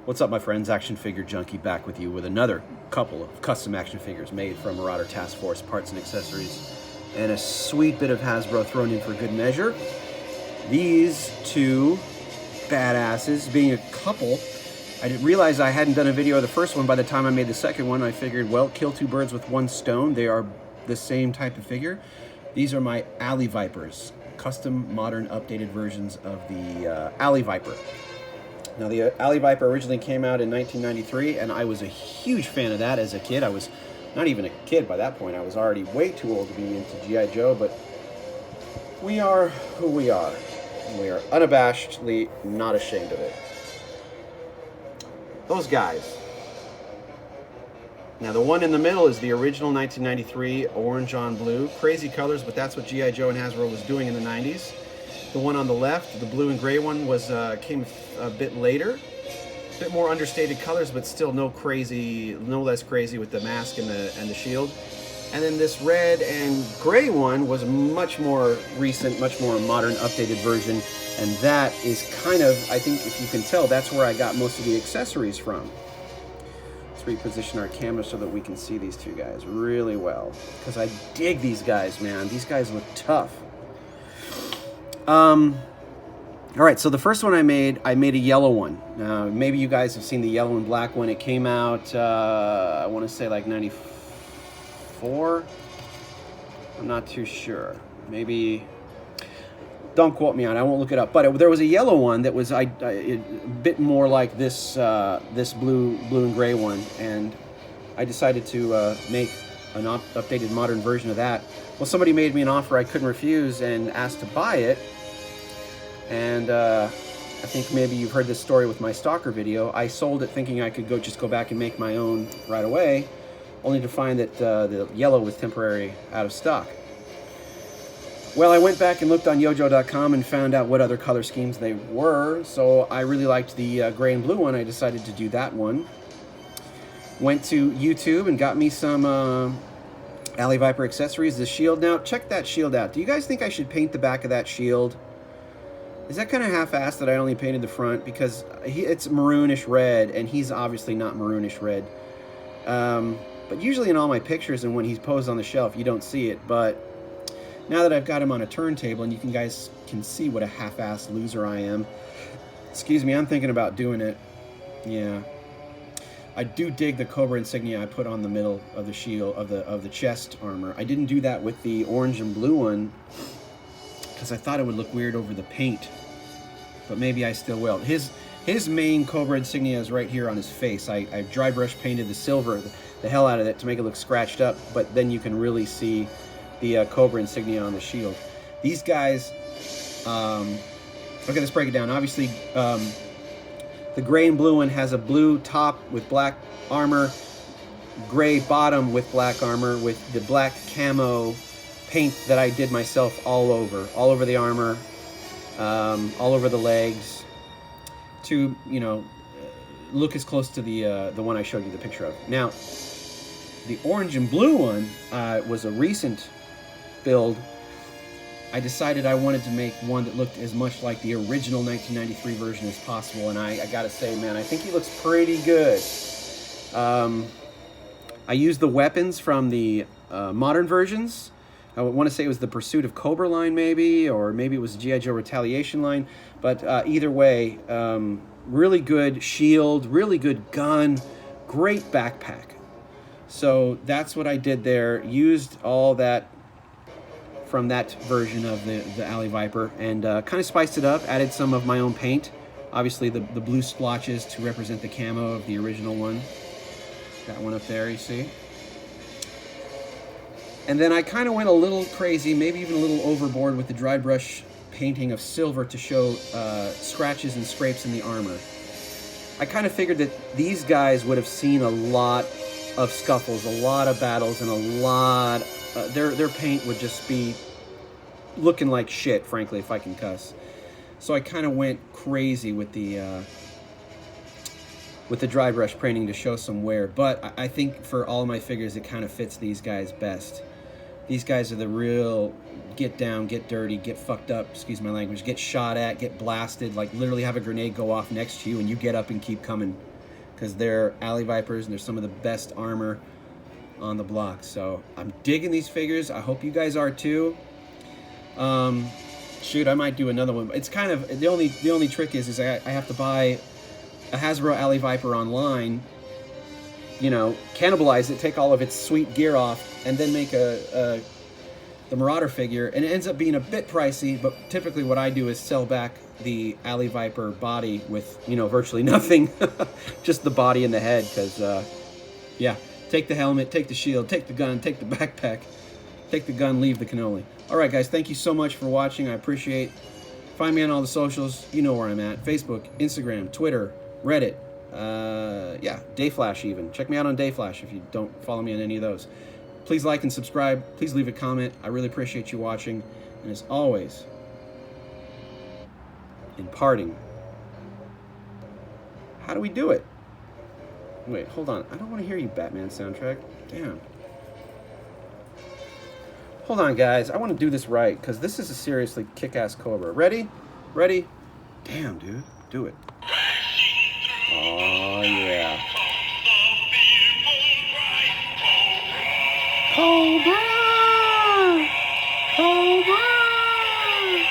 What's up, my friends? Action Figure Junkie back with you with another couple of custom action figures made from Marauder Task Force parts and accessories, and a sweet bit of Hasbro thrown in for good measure. These two badasses, being a couple, I didn't realize I hadn't done a video of the first one by the time I made the second one. I figured, well, kill two birds with one stone. They are the same type of figure. These are my Alley Vipers, custom, modern, updated versions of the Alley Viper. Now, the Alley Viper originally came out in 1993, and I was a huge fan of that as a kid. I was not even a kid by that point. I was already way too old to be into G.I. Joe, but we are who we are. And we are unabashedly not ashamed of it. Those guys. Now, the one in the middle is the original 1993 orange on blue. Crazy colors, but that's what G.I. Joe and Hasbro was doing in the 90s. The one on the left, the blue and gray one, came a bit later. A bit more understated colors, but still no less crazy with the mask and the shield. And then this red and gray one was a much more recent, much more modern, updated version. And that is kind of, I think if you can tell, that's where I got most of the accessories from. Let's reposition our camera so that we can see these two guys really well. Because I dig these guys, man. These guys look tough. All right, so the first one I made a yellow one. Maybe you guys have seen the yellow and black one. It came out, I want to say like 94. I'm not too sure. Maybe, don't quote me on it, I won't look it up. But there was a yellow one that was a bit more like this blue and gray one, and I decided to make an updated modern version of that. Well, somebody made me an offer I couldn't refuse and asked to buy it. And I think maybe you've heard this story with my Stalker video. I sold it thinking I could just go back and make my own right away, only to find that the yellow was temporarily out of stock. Well, I went back and looked on Yojo.com and found out what other color schemes they were. So I really liked the gray and blue one. I decided to do that one. Went to YouTube and got me some Alley Viper accessories. The shield. Now, check that shield out. Do you guys think I should paint the back of that shield? Is that kind of half-assed that I only painted the front? Because it's maroonish red, and he's obviously not maroonish red. But usually in all my pictures and when he's posed on the shelf, you don't see it. But now that I've got him on a turntable, and you guys can see what a half-assed loser I am. Excuse me, I'm thinking about doing it. Yeah. I do dig the Cobra insignia I put on the middle of the shield, of the chest armor. I didn't do that with the orange and blue one, because I thought it would look weird over the paint, but maybe I still will. His main Cobra insignia is right here on his face. I dry brush painted the silver, the hell out of it, to make it look scratched up, but then you can really see the Cobra insignia on the shield. These guys, okay, let's break it down. Obviously, the gray and blue one has a blue top with black armor, gray bottom with black armor, with the black camo paint that I did myself all over the armor, all over the legs, to, you know, look as close to the one I showed you the picture of. Now, the orange and blue one was a recent build. I decided I wanted to make one that looked as much like the original 1993 version as possible, and I gotta say, man, I think he looks pretty good. I used the weapons from the modern versions. I want to say it was the Pursuit of Cobra line, maybe, or maybe it was the G.I. Joe Retaliation line. But either way, really good shield, really good gun, great backpack. So that's what I did there. Used all that from that version of the Alley Viper, and kind of spiced it up, added some of my own paint. Obviously the blue splotches to represent the camo of the original one. That one up there, you see. And then I kind of went a little crazy, maybe even a little overboard with the dry brush painting of silver to show scratches and scrapes in the armor. I kind of figured that these guys would have seen a lot of scuffles, a lot of battles, and a lot... their paint would just be looking like shit, frankly, if I can cuss. So I kind of went crazy with the dry brush painting to show some wear. But I think for all of my figures, it kind of fits these guys best. These guys are the real get down, get dirty, get fucked up, excuse my language, get shot at, get blasted, like literally have a grenade go off next to you and you get up and keep coming because they're Alley Vipers and they're some of the best armor on the block. So I'm digging these figures. I hope you guys are too. Shoot, I might do another one. It's kind of the only trick is I have to buy a Hasbro Alley Viper online, you know, cannibalize it, take all of its sweet gear off, and then make the Marauder figure, and it ends up being a bit pricey. But typically, what I do is sell back the Alley Viper body with, you know, virtually nothing, just the body and the head. Because yeah, take the helmet, take the shield, take the gun, take the backpack, take the gun, leave the cannoli. All right, guys, thank you so much for watching. I appreciate. Find me on all the socials. You know where I'm at: Facebook, Instagram, Twitter, Reddit. Yeah, Dayflash even. Check me out on Dayflash if you don't follow me on any of those. Please like and subscribe. Please leave a comment. I really appreciate you watching. And as always, in parting, how do we do it? Wait, hold on. I don't want to hear you, Batman soundtrack. Damn. Hold on, guys. I want to do this right, because this is a seriously kick-ass Cobra. Ready? Ready? Damn, dude. Do it. Oh, yeah. Cobra!